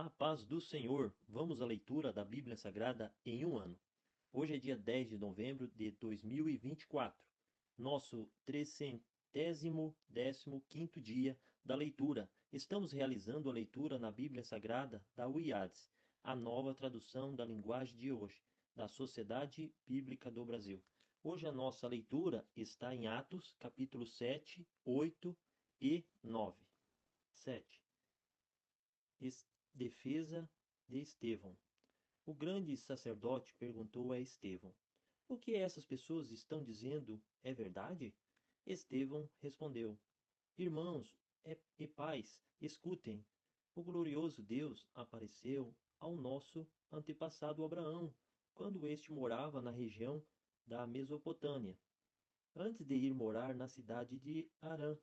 A paz do Senhor. Vamos à leitura da Bíblia Sagrada em um ano. Hoje é dia 10 de novembro de 2024, nosso 315º dia da leitura. Estamos realizando a leitura na Bíblia Sagrada da UIADS, a nova tradução da linguagem de hoje, da Sociedade Bíblica do Brasil. Hoje a nossa leitura está em Atos, capítulo 7, 8 e 9. 7. Defesa de Estevão. O grande sacerdote perguntou a Estevão: O que essas pessoas estão dizendo é verdade? Estevão respondeu: Irmãos e pais, escutem. O glorioso Deus apareceu ao nosso antepassado Abraão, quando este morava na região da Mesopotâmia, antes de ir morar na cidade de Harã.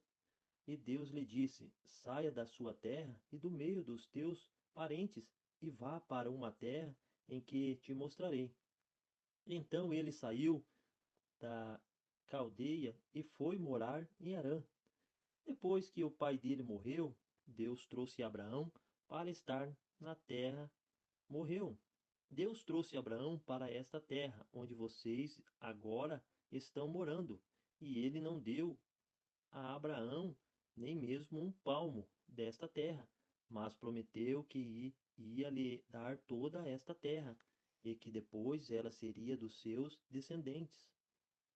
E Deus lhe disse: Saia da sua terra e do meio dos teus parentes e vá para uma terra em que te mostrarei. Então ele saiu da Caldeia e foi morar em Harã. Depois que o pai dele morreu, Deus trouxe Abraão para estar na terra. Morreu. Deus trouxe Abraão para esta terra, onde vocês agora estão morando, e ele não deu a Abraão nem mesmo um palmo desta terra, mas prometeu que ia lhe dar toda esta terra, e que depois ela seria dos seus descendentes.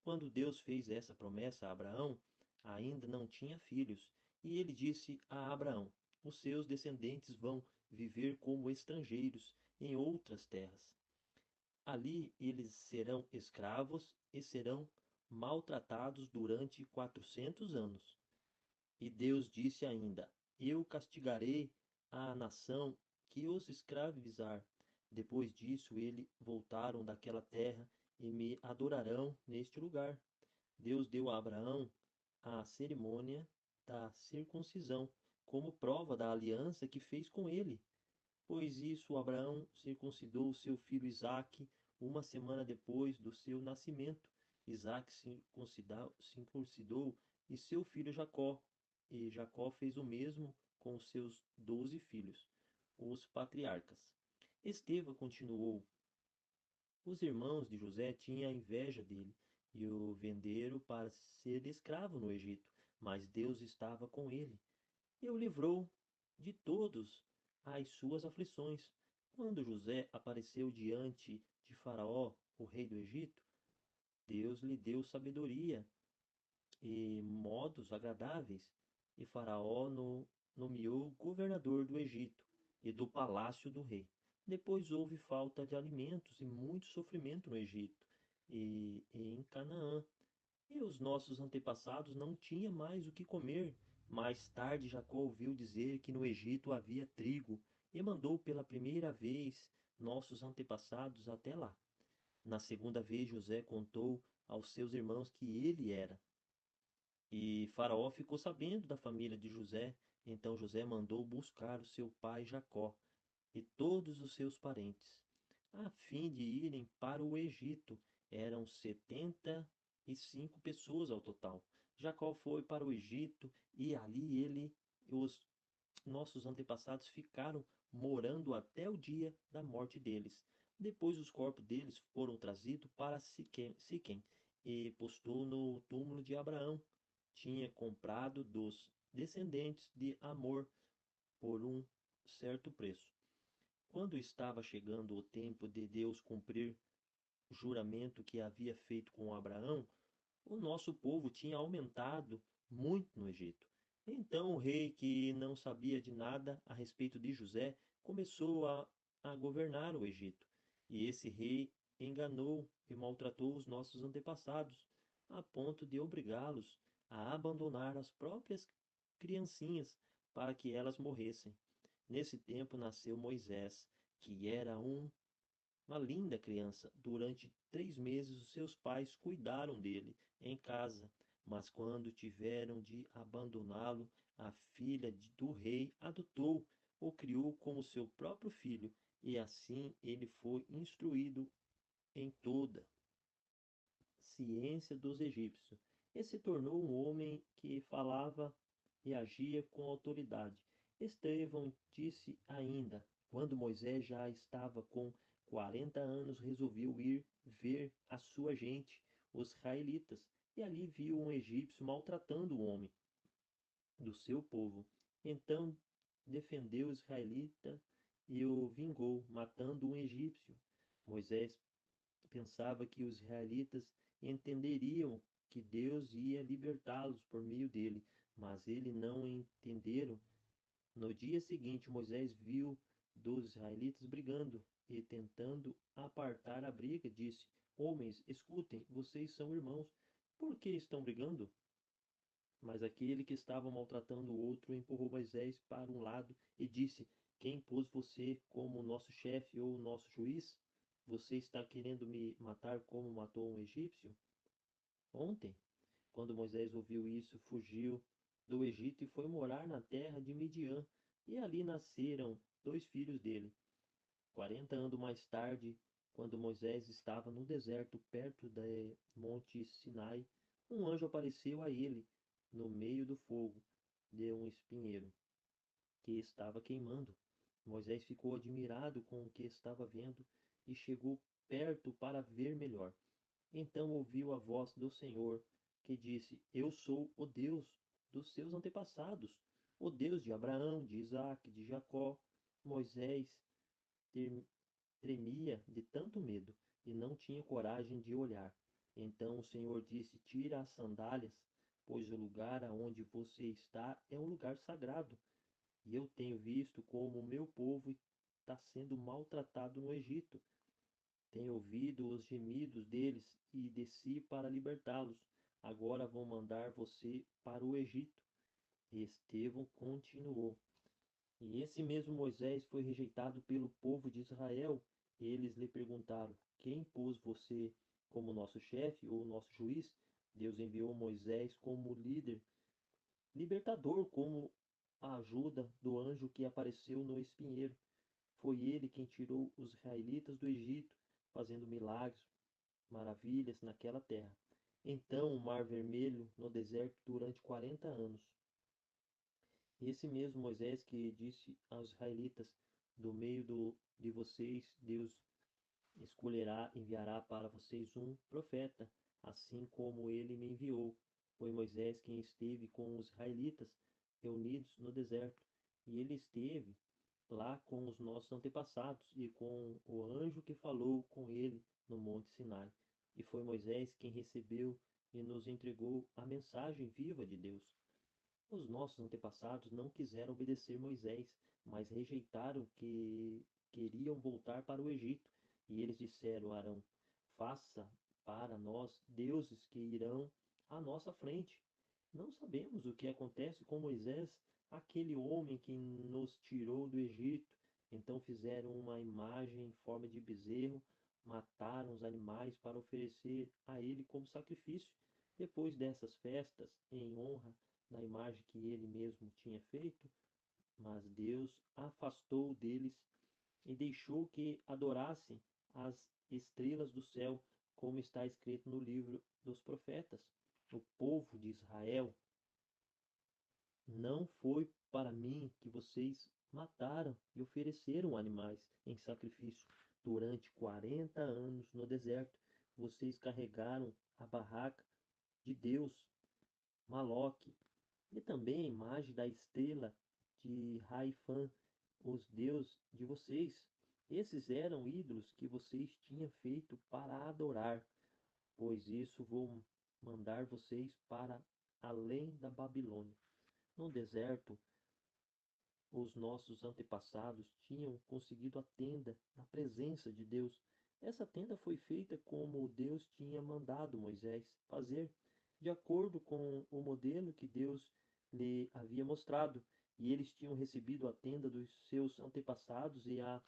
Quando Deus fez essa promessa a Abraão, ainda não tinha filhos, e ele disse a Abraão: Os seus descendentes vão viver como estrangeiros em outras terras. Ali eles serão escravos e serão maltratados durante 400 anos. E Deus disse ainda: Eu castigarei a nação que os escravizar. Depois disso, eles voltaram daquela terra e me adorarão neste lugar. Deus deu a Abraão a cerimônia da circuncisão, como prova da aliança que fez com ele. Pois isso, Abraão circuncidou seu filho Isaque uma semana depois do seu nascimento. Isaque circuncidou e seu filho Jacó. E Jacó fez o mesmo com os seus 12 filhos, os patriarcas. Estevão continuou: Os irmãos de José tinham inveja dele e o venderam para ser escravo no Egito, mas Deus estava com ele e o livrou de todas as suas aflições. Quando José apareceu diante de Faraó, o rei do Egito, Deus lhe deu sabedoria e modos agradáveis, e Faraó nomeou governador do Egito e do palácio do rei. Depois houve falta de alimentos e muito sofrimento no Egito e em Canaã. E os nossos antepassados não tinham mais o que comer. Mais tarde, Jacó ouviu dizer que no Egito havia trigo e mandou pela primeira vez nossos antepassados até lá. Na segunda vez, José contou aos seus irmãos que ele era. E Faraó ficou sabendo da família de José. Então José mandou buscar o seu pai Jacó e todos os seus parentes, a fim de irem para o Egito. Eram 75 pessoas ao total. Jacó foi para o Egito e ali ele e os nossos antepassados ficaram morando até o dia da morte deles. Depois os corpos deles foram trazidos para Siquém e postou no túmulo de Abraão. Tinha comprado dos descendentes de Amor por um certo preço. Quando estava chegando o tempo de Deus cumprir o juramento que havia feito com Abraão, o nosso povo tinha aumentado muito no Egito. Então o rei, que não sabia de nada a respeito de José, começou a governar o Egito. E esse rei enganou e maltratou os nossos antepassados, a ponto de obrigá-los a abandonar as próprias criancinhas para que elas morressem. Nesse tempo nasceu Moisés, que era uma linda criança. Durante 3 meses os seus pais cuidaram dele em casa, mas quando tiveram de abandoná-lo, a filha do rei adotou, o criou como seu próprio filho, e assim ele foi instruído em toda ciência dos egípcios, e se tornou um homem que falava e agia com autoridade. Estevão disse ainda: Quando Moisés já estava com 40 anos, resolveu ir ver a sua gente, os israelitas, e ali viu um egípcio maltratando o homem do seu povo. Então defendeu o israelita e o vingou, matando um egípcio. Moisés pensava que os israelitas entenderiam que Deus ia libertá-los por meio dele, mas eles não entenderam. No dia seguinte, Moisés viu 12 israelitas brigando e tentando apartar a briga, disse: Homens, escutem, vocês são irmãos. Por que estão brigando? Mas aquele que estava maltratando o outro empurrou Moisés para um lado e disse: Quem pôs você como nosso chefe ou nosso juiz? Você está querendo me matar como matou um egípcio? Ontem, quando Moisés ouviu isso, fugiu do Egito e foi morar na terra de Midian, e ali nasceram dois filhos dele. 40 anos mais tarde, quando Moisés estava no deserto perto do Monte Sinai, um anjo apareceu a ele no meio do fogo de um espinheiro que estava queimando. Moisés ficou admirado com o que estava vendo e chegou perto para ver melhor. Então ouviu a voz do Senhor, que disse: Eu sou o Deus dos seus antepassados, o Deus de Abraão, de Isaque, de Jacó. Moisés tremia de tanto medo e não tinha coragem de olhar. Então o Senhor disse: Tira as sandálias, pois o lugar aonde você está é um lugar sagrado. E eu tenho visto como o meu povo está sendo maltratado no Egito. Tenho ouvido os gemidos deles e desci para libertá-los. Agora vou mandar você para o Egito. E Estevão continuou: E esse mesmo Moisés foi rejeitado pelo povo de Israel. Eles lhe perguntaram: Quem pôs você como nosso chefe ou nosso juiz? Deus enviou Moisés como líder, libertador, como a ajuda do anjo que apareceu no espinheiro. Foi ele quem tirou os israelitas do Egito, fazendo milagres, maravilhas naquela terra. Então o Mar Vermelho no deserto durante 40 anos. Esse mesmo Moisés que disse aos israelitas: Do meio de vocês, Deus escolherá, enviará para vocês um profeta, assim como ele me enviou. Foi Moisés quem esteve com os israelitas reunidos no deserto, e ele esteve lá com os nossos antepassados e com o anjo que falou com ele no Monte Sinai. E foi Moisés quem recebeu e nos entregou a mensagem viva de Deus. Os nossos antepassados não quiseram obedecer Moisés, mas rejeitaram que queriam voltar para o Egito. E eles disseram a Arão: Faça para nós deuses que irão à nossa frente. Não sabemos o que acontece com Moisés, aquele homem que nos tirou do Egito. Então fizeram uma imagem em forma de bezerro, mataram os animais para oferecer a ele como sacrifício. Depois dessas festas, em honra da imagem que ele mesmo tinha feito, mas Deus afastou deles e deixou que adorassem as estrelas do céu, como está escrito no livro dos profetas. O povo de Israel: Não foi para mim que vocês mataram e ofereceram animais em sacrifício. Durante 40 anos no deserto, vocês carregaram a barraca de Deus, Maloque, e também a imagem da estrela de Raifã, os deuses de vocês. Esses eram ídolos que vocês tinham feito para adorar. Pois isso vou mandar vocês para além da Babilônia. No deserto, os nossos antepassados tinham conseguido a tenda na presença de Deus. Essa tenda foi feita como Deus tinha mandado Moisés fazer, de acordo com o modelo que Deus lhe havia mostrado. E eles tinham recebido a tenda dos seus antepassados e a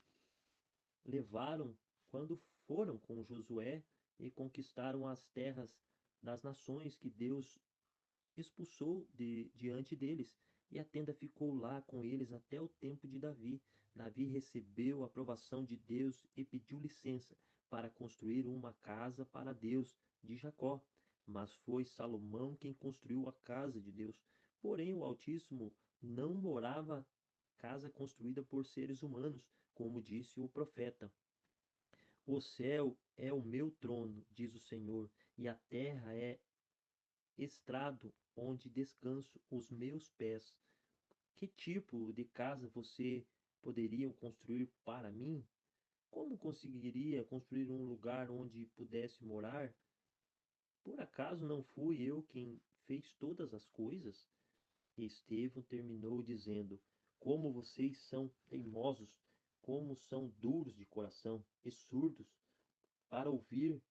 levaram quando foram com Josué e conquistaram as terras das nações que Deus expulsou diante deles, e a tenda ficou lá com eles até o tempo de Davi. Davi recebeu a aprovação de Deus e pediu licença para construir uma casa para Deus de Jacó. Mas foi Salomão quem construiu a casa de Deus. Porém, o Altíssimo não morava casa construída por seres humanos, como disse o profeta. O céu é o meu trono, diz o Senhor, e a terra é estrado onde descanso os meus pés. Que tipo de casa você poderia construir para mim? Como conseguiria construir um lugar onde pudesse morar? Por acaso não fui eu quem fez todas as coisas? E Estevão terminou dizendo: Como vocês são teimosos, como são duros de coração e surdos para ouvir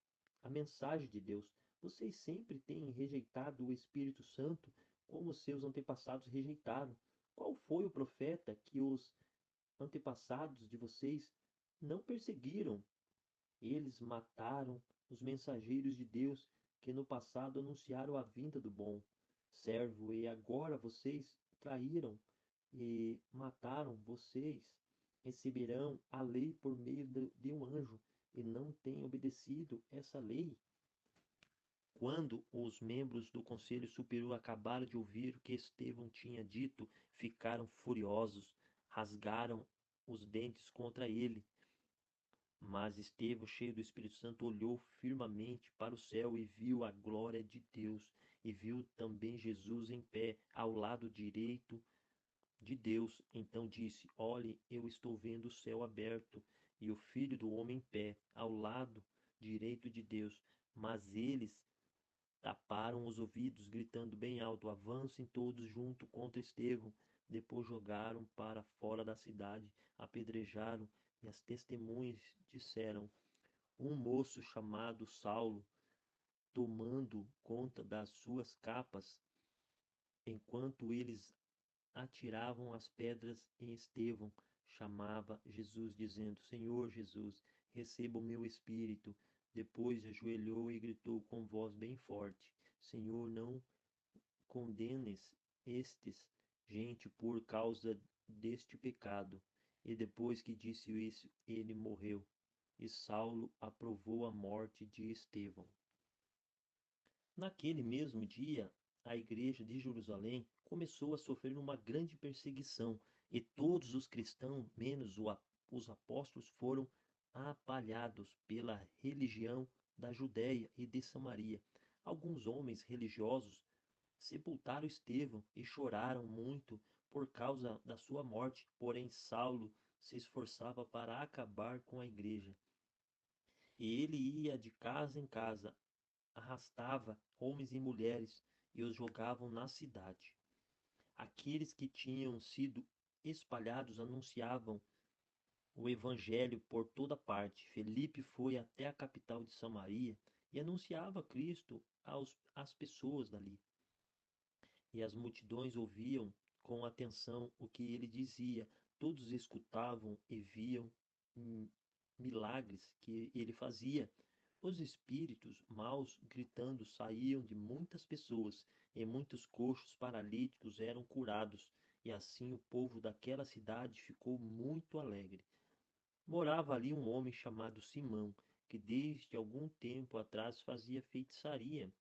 a mensagem de Deus. Vocês sempre têm rejeitado o Espírito Santo como seus antepassados rejeitaram. Qual foi o profeta que os antepassados de vocês não perseguiram? Eles mataram os mensageiros de Deus que no passado anunciaram a vinda do bom servo, e agora vocês traíram e mataram. Vocês receberão a lei por meio de um anjo e não têm obedecido essa lei. Quando os membros do Conselho Superior acabaram de ouvir o que Estevão tinha dito, ficaram furiosos, rasgaram os dentes contra ele. Mas Estevão, cheio do Espírito Santo, olhou firmemente para o céu e viu a glória de Deus, e viu também Jesus em pé, ao lado direito de Deus. Então disse: Olhe, eu estou vendo o céu aberto e o Filho do Homem em pé, ao lado direito de Deus. Mas eles taparam os ouvidos, gritando bem alto: Avancem todos junto contra Estevão. Depois jogaram para fora da cidade, apedrejaram, e as testemunhas disseram: Um moço chamado Saulo, tomando conta das suas capas, enquanto eles atiravam as pedras em Estevão, chamava Jesus, dizendo: Senhor Jesus, receba o meu espírito. Depois ajoelhou e gritou com voz bem forte: Senhor, não condenes estes gente por causa deste pecado. E depois que disse isso, ele morreu. E Saulo aprovou a morte de Estevão. Naquele mesmo dia, a igreja de Jerusalém começou a sofrer uma grande perseguição, e todos os cristãos, menos os apóstolos, foram apalhados pela religião da Judéia e de Samaria. Alguns homens religiosos sepultaram Estevão e choraram muito por causa da sua morte, porém Saulo se esforçava para acabar com a igreja. E ele ia de casa em casa, arrastava homens e mulheres e os jogavam na cidade. Aqueles que tinham sido espalhados anunciavam o evangelho por toda parte. Felipe foi até a capital de Samaria e anunciava Cristo às pessoas dali. E as multidões ouviam com atenção o que ele dizia. Todos escutavam e viam milagres que ele fazia. Os espíritos maus, gritando, saíam de muitas pessoas, e muitos coxos paralíticos eram curados, e assim o povo daquela cidade ficou muito alegre. Morava ali um homem chamado Simão, que desde algum tempo atrás fazia feitiçaria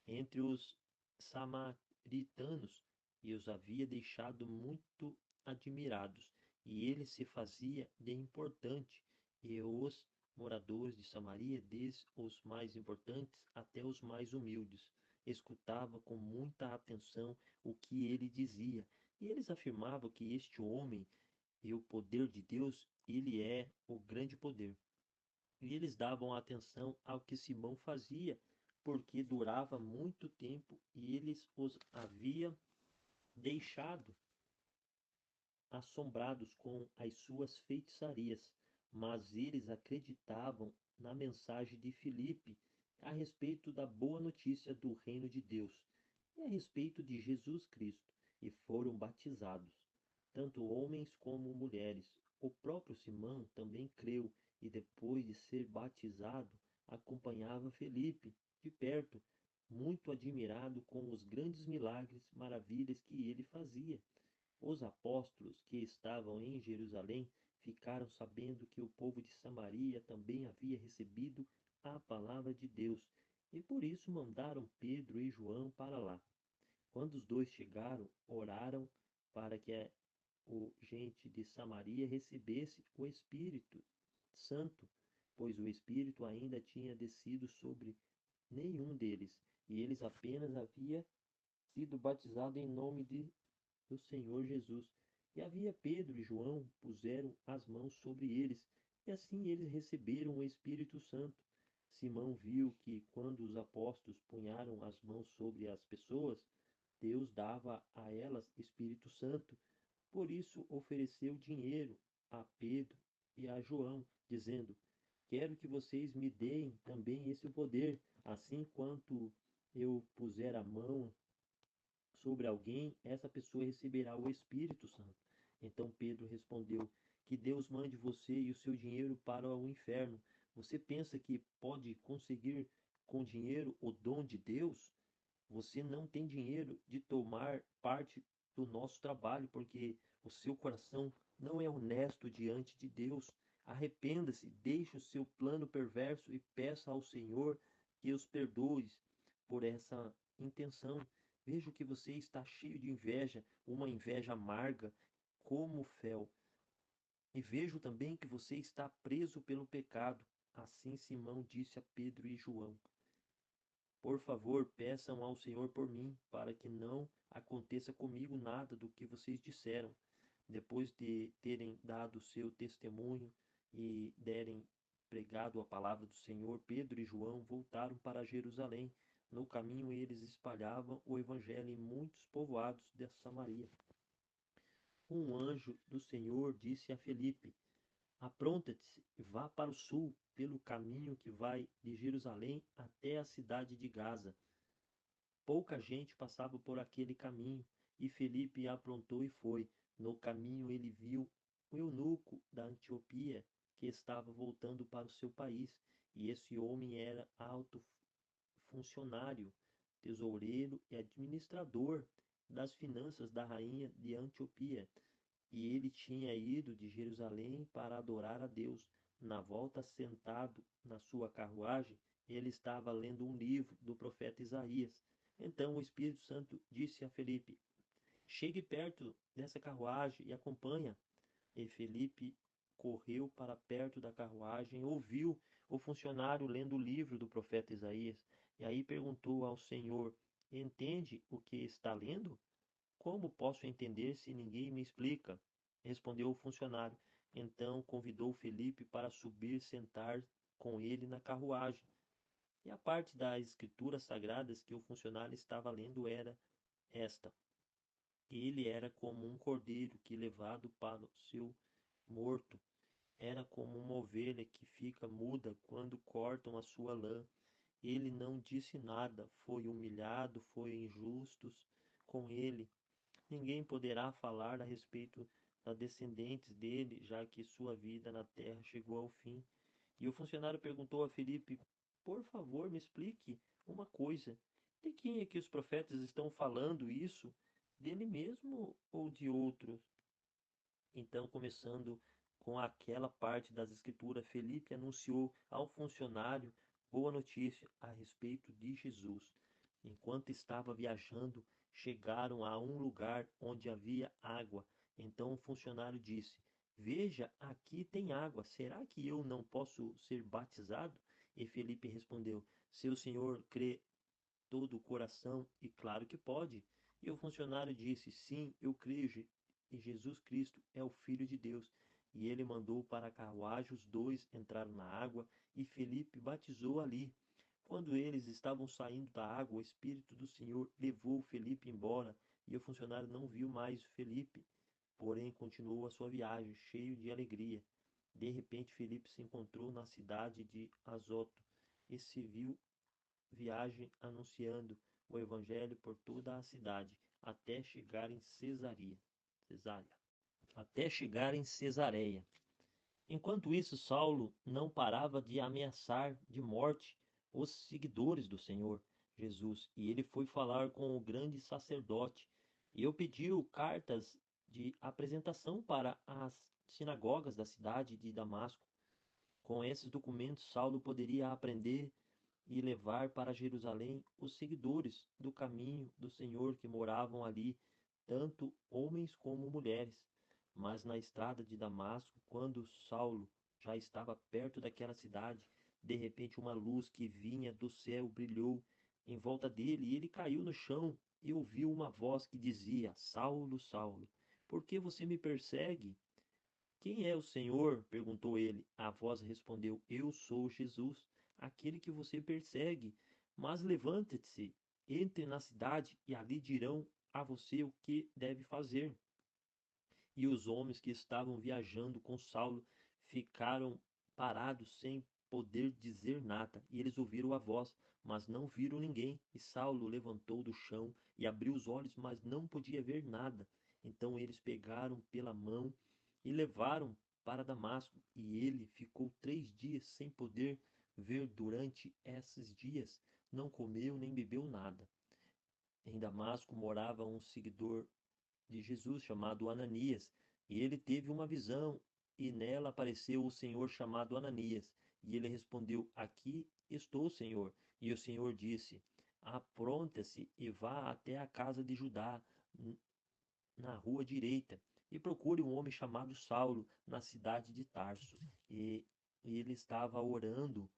entre os samaritanos e os havia deixado muito admirados, e ele se fazia de importante, e os moradores de Samaria, desde os mais importantes até os mais humildes, escutavam com muita atenção o que ele dizia, e eles afirmavam que este homem e o poder de Deus, ele é o grande poder. E eles davam atenção ao que Simão fazia, porque durava muito tempo e eles os havia deixado assombrados com as suas feitiçarias. Mas eles acreditavam na mensagem de Filipe a respeito da boa notícia do reino de Deus e a respeito de Jesus Cristo, e foram batizados, tanto homens como mulheres. O próprio Simão também creu e, depois de ser batizado, acompanhava Felipe de perto, muito admirado com os grandes milagres, maravilhas que ele fazia. Os apóstolos que estavam em Jerusalém ficaram sabendo que o povo de Samaria também havia recebido a palavra de Deus, e por isso mandaram Pedro e João para lá. Quando os dois chegaram, oraram para que o gente de Samaria recebesse o Espírito Santo, pois o Espírito ainda tinha descido sobre nenhum deles, e eles apenas haviam sido batizados em nome do Senhor Jesus. E havia Pedro e João puseram as mãos sobre eles, e assim eles receberam o Espírito Santo. Simão viu que quando os apóstolos punharam as mãos sobre as pessoas, Deus dava a elas Espírito Santo. Por isso ofereceu dinheiro a Pedro e a João, dizendo: Quero que vocês me deem também esse poder, assim quanto eu puser a mão sobre alguém, essa pessoa receberá o Espírito Santo. Então Pedro respondeu: Que Deus mande você e o seu dinheiro para o inferno. Você pensa que pode conseguir com dinheiro o dom de Deus? Você não tem dinheiro de tomar parte do nosso trabalho, porque o seu coração não é honesto diante de Deus. Arrependa-se, deixe o seu plano perverso e peça ao Senhor que os perdoe por essa intenção. Vejo que você está cheio de inveja, uma inveja amarga como o fel. E vejo também que você está preso pelo pecado. Assim Simão disse a Pedro e João: Por favor, peçam ao Senhor por mim, para que não aconteça comigo nada do que vocês disseram. Depois de terem dado seu testemunho e derem pregado a palavra do Senhor, Pedro e João voltaram para Jerusalém. No caminho, eles espalhavam o evangelho em muitos povoados de Samaria. Um anjo do Senhor disse a Felipe: Apronta-te e vá para o sul, pelo caminho que vai de Jerusalém até a cidade de Gaza. Pouca gente passava por aquele caminho, e Felipe aprontou e foi. No caminho ele viu um eunuco da Etiópia que estava voltando para o seu país, e esse homem era alto funcionário, tesoureiro e administrador das finanças da rainha de Antioquia, e ele tinha ido de Jerusalém para adorar a Deus. Na volta, sentado na sua carruagem, ele estava lendo um livro do profeta Isaías. Então o Espírito Santo disse a Felipe: Chegue perto dessa carruagem e acompanha. E Felipe correu para perto da carruagem, ouviu o funcionário lendo o livro do profeta Isaías, e aí perguntou ao Senhor: Entende o que está lendo? Como posso entender se ninguém me explica? Respondeu o funcionário. Então convidou Felipe para subir e sentar com ele na carruagem. E a parte das escrituras sagradas que o funcionário estava lendo era esta: Ele era como um cordeiro que, levado para o seu morto, era como uma ovelha que fica muda quando cortam a sua lã. Ele não disse nada, foi humilhado, foi injustos com ele. Ninguém poderá falar a respeito das descendentes dele, já que sua vida na terra chegou ao fim. E o funcionário perguntou a Felipe: Por favor, me explique uma coisa. De quem é que os profetas estão falando isso? Dele mesmo ou de outros? Então, começando com aquela parte das Escrituras, Felipe anunciou ao funcionário boa notícia a respeito de Jesus. Enquanto estava viajando, chegaram a um lugar onde havia água. Então o funcionário disse: Veja, aqui tem água. Será que eu não posso ser batizado? E Felipe respondeu: Se o senhor crê todo o coração, e claro que pode. E o funcionário disse: Sim, eu creio, e Jesus Cristo é o Filho de Deus. E ele mandou para a carruagem, os dois entraram na água, e Felipe batizou ali. Quando eles estavam saindo da água, o Espírito do Senhor levou Felipe embora, e o funcionário não viu mais Felipe, porém continuou a sua viagem, cheio de alegria. De repente, Felipe se encontrou na cidade de Azoto, e se viu viagem anunciando o evangelho por toda a cidade, até chegar em Cesareia. Até chegar em Cesareia. Enquanto isso, Saulo não parava de ameaçar de morte os seguidores do Senhor Jesus, e ele foi falar com o grande sacerdote, e eu pediu cartas de apresentação para as sinagogas da cidade de Damasco. Com esses documentos, Saulo poderia aprender e levar para Jerusalém os seguidores do caminho do Senhor que moravam ali, tanto homens como mulheres. Mas na estrada de Damasco, quando Saulo já estava perto daquela cidade, de repente uma luz que vinha do céu brilhou em volta dele e ele caiu no chão e ouviu uma voz que dizia: Saulo, Saulo, por que você me persegue? Quem é o Senhor? Perguntou ele. A voz respondeu: Eu sou Jesus, aquele que você persegue. Mas levante-se, entre na cidade e ali dirão a você o que deve fazer. E os homens que estavam viajando com Saulo ficaram parados sem poder dizer nada. E eles ouviram a voz, mas não viram ninguém. E Saulo levantou do chão e abriu os olhos, mas não podia ver nada. Então eles pegaram pela mão e levaram para Damasco. E ele ficou 3 dias sem poder ver. Durante esses dias não comeu nem bebeu nada. Em Damasco morava um seguidor de Jesus chamado Ananias, e ele teve uma visão, e nela apareceu o Senhor chamado Ananias. E ele respondeu: Aqui estou, Senhor. E o Senhor disse: Apronte-se e vá até a casa de Judá, na rua direita, e procure um homem chamado Saulo, na cidade de Tarso. E ele estava orando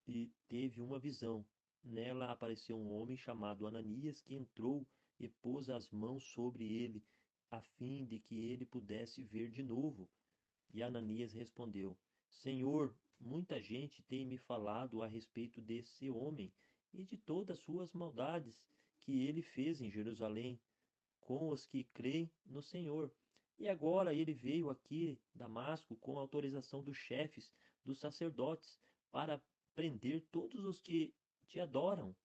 e teve uma visão. Nela apareceu um homem chamado Ananias que entrou e pôs as mãos sobre ele, a fim de que ele pudesse ver de novo. E Ananias respondeu: Senhor, muita gente tem me falado a respeito desse homem e de todas as suas maldades que ele fez em Jerusalém com os que creem no Senhor. E agora ele veio aqui, Damasco, com autorização dos chefes, dos sacerdotes, para prender todos os que te adoram.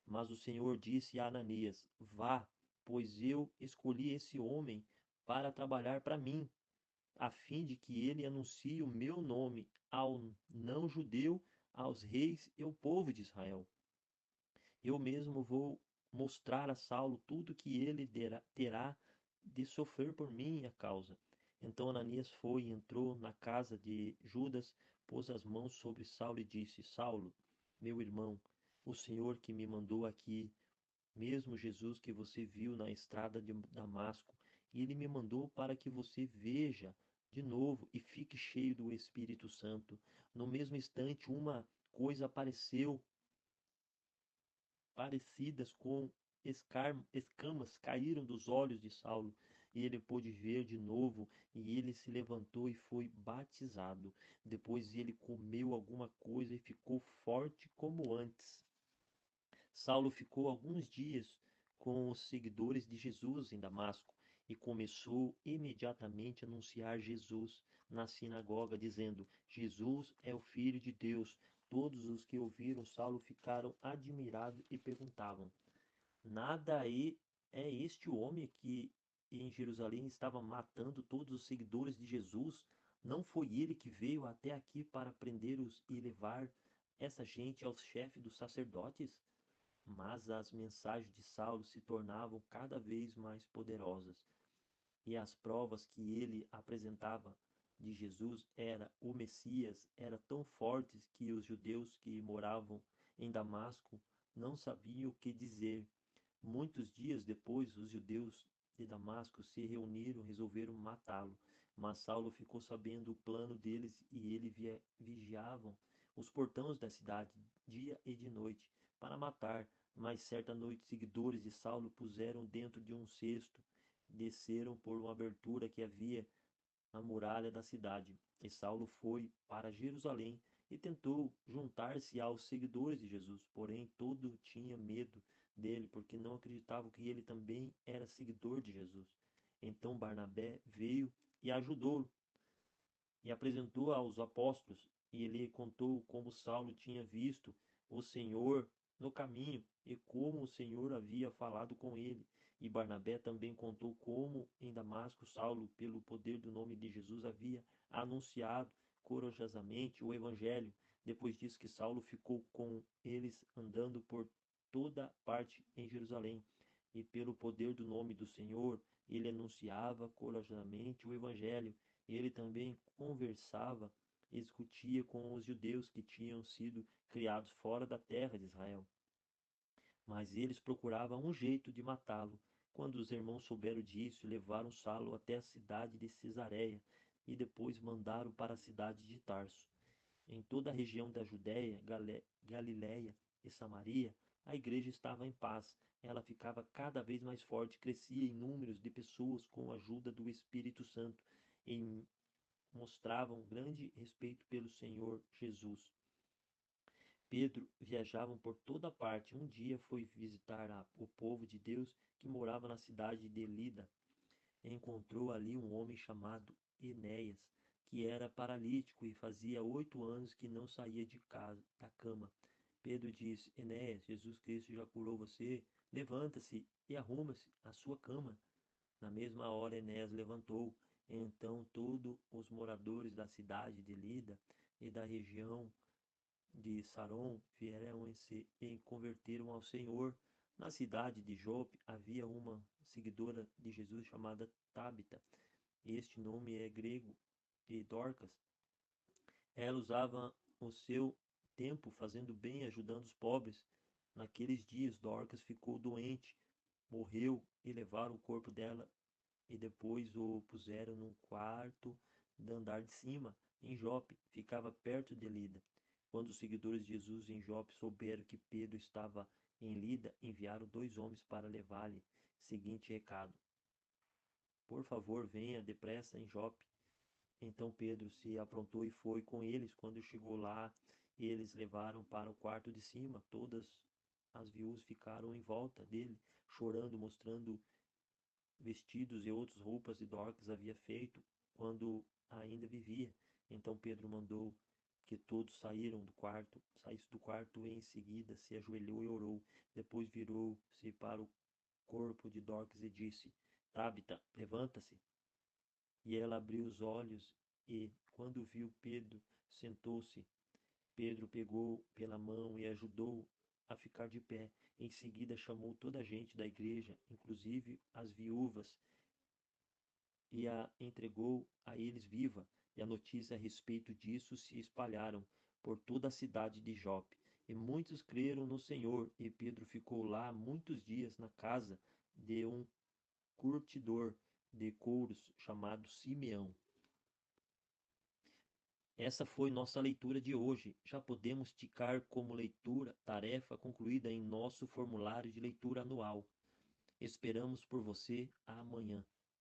Mas o Senhor disse a Ananias: Vá, pois eu escolhi esse homem para trabalhar para mim, a fim de que ele anuncie o meu nome ao não-judeu, aos reis e ao povo de Israel. Eu mesmo vou mostrar a Saulo tudo que ele terá de sofrer por minha causa. Então Ananias foi e entrou na casa de Judas, pôs as mãos sobre Saulo e disse: Saulo, meu irmão, o Senhor que me mandou aqui, mesmo Jesus que você viu na estrada de Damasco, ele me mandou para que você veja de novo e fique cheio do Espírito Santo. No mesmo instante, uma coisa apareceu parecidas com escamas caíram dos olhos de Saulo, e ele pôde ver de novo, e ele se levantou e foi batizado. Depois ele comeu alguma coisa e ficou forte como antes. Saulo ficou alguns dias com os seguidores de Jesus em Damasco e começou imediatamente a anunciar Jesus na sinagoga, dizendo: Jesus é o Filho de Deus. Todos os que ouviram Saulo ficaram admirados e perguntavam: Nada é este o homem que em Jerusalém estava matando todos os seguidores de Jesus? Não foi ele que veio até aqui para prender-os e levar essa gente aos chefes dos sacerdotes? Mas as mensagens de Saulo se tornavam cada vez mais poderosas, e as provas que ele apresentava de Jesus era o Messias eram tão fortes que os judeus que moravam em Damasco não sabiam o que dizer. Muitos dias depois, os judeus de Damasco se reuniram e resolveram matá-lo. Mas Saulo ficou sabendo o plano deles e ele vigiavam os portões da cidade dia e de noite para matar. Mas certa noite, seguidores de Saulo puseram dentro de um cesto, desceram por uma abertura que havia na muralha da cidade. E Saulo foi para Jerusalém e tentou juntar-se aos seguidores de Jesus, porém todo tinha medo dele, porque não acreditavam que ele também era seguidor de Jesus. Então Barnabé veio e ajudou-o e apresentou aos apóstolos, e ele contou como Saulo tinha visto o Senhor no caminho e como o Senhor havia falado com ele. E Barnabé também contou como em Damasco Saulo, pelo poder do nome de Jesus, havia anunciado corajosamente o evangelho. Depois disso que Saulo ficou com eles andando por toda parte em Jerusalém, e pelo poder do nome do Senhor, ele anunciava corajosamente o evangelho. Ele também conversava e discutia com os judeus que tinham sido criados fora da terra de Israel. Mas eles procuravam um jeito de matá-lo, Quando os irmãos souberam disso, levaram Saulo até a cidade de Cesareia e depois mandaram para a cidade de Tarso. Em toda a região da Judéia, Galiléia e Samaria, a igreja estava em paz. Ela ficava cada vez mais forte, crescia em números de pessoas com a ajuda do Espírito Santo e mostravam grande respeito pelo Senhor Jesus. Pedro viajava por toda parte. Um dia foi visitar o povo de Deus que morava na cidade de Lida. Encontrou ali um homem chamado Enéas, que era paralítico e fazia 8 anos que não saía de casa, da cama. Pedro disse: Enéas, Jesus Cristo já curou você? Levanta-se e arruma-se a sua cama. Na mesma hora, Enéas levantou. Então todos os moradores da cidade de Lida e da região de Saron vieram-se e converteram ao Senhor. Na cidade de Jope havia uma seguidora de Jesus chamada Tabita. Este nome é grego e Dorcas. Ela usava o seu tempo fazendo bem, ajudando os pobres. Naqueles dias, Dorcas ficou doente, morreu e levaram o corpo dela e depois o puseram num quarto do andar de cima, em Jope, ficava perto de Lida. Quando os seguidores de Jesus em Jope souberam que Pedro estava em Lida, enviaram 2 homens para levar-lhe o seguinte recado: Por favor, venha depressa em Jope. Então Pedro se aprontou e foi com eles. Quando chegou lá, eles levaram para o quarto de cima. Todas as viúvas ficaram em volta dele, chorando, mostrando vestidos e outras roupas de Dorcas havia feito quando ainda vivia. Então Pedro mandou que todos saíssem do quarto e em seguida se ajoelhou e orou. Depois virou-se para o corpo de Dorcas e disse: Tabita, levanta-se. E ela abriu os olhos e, quando viu Pedro, sentou-se. Pedro pegou pela mão e ajudou a ficar de pé. Em seguida chamou toda a gente da igreja, inclusive as viúvas, e a entregou a eles viva. E a notícia a respeito disso se espalharam por toda a cidade de Jope. E muitos creram no Senhor, e Pedro ficou lá muitos dias na casa de um curtidor de couros chamado Simeão. Essa foi nossa leitura de hoje. Já podemos ticar como leitura tarefa concluída em nosso formulário de leitura anual. Esperamos por você amanhã.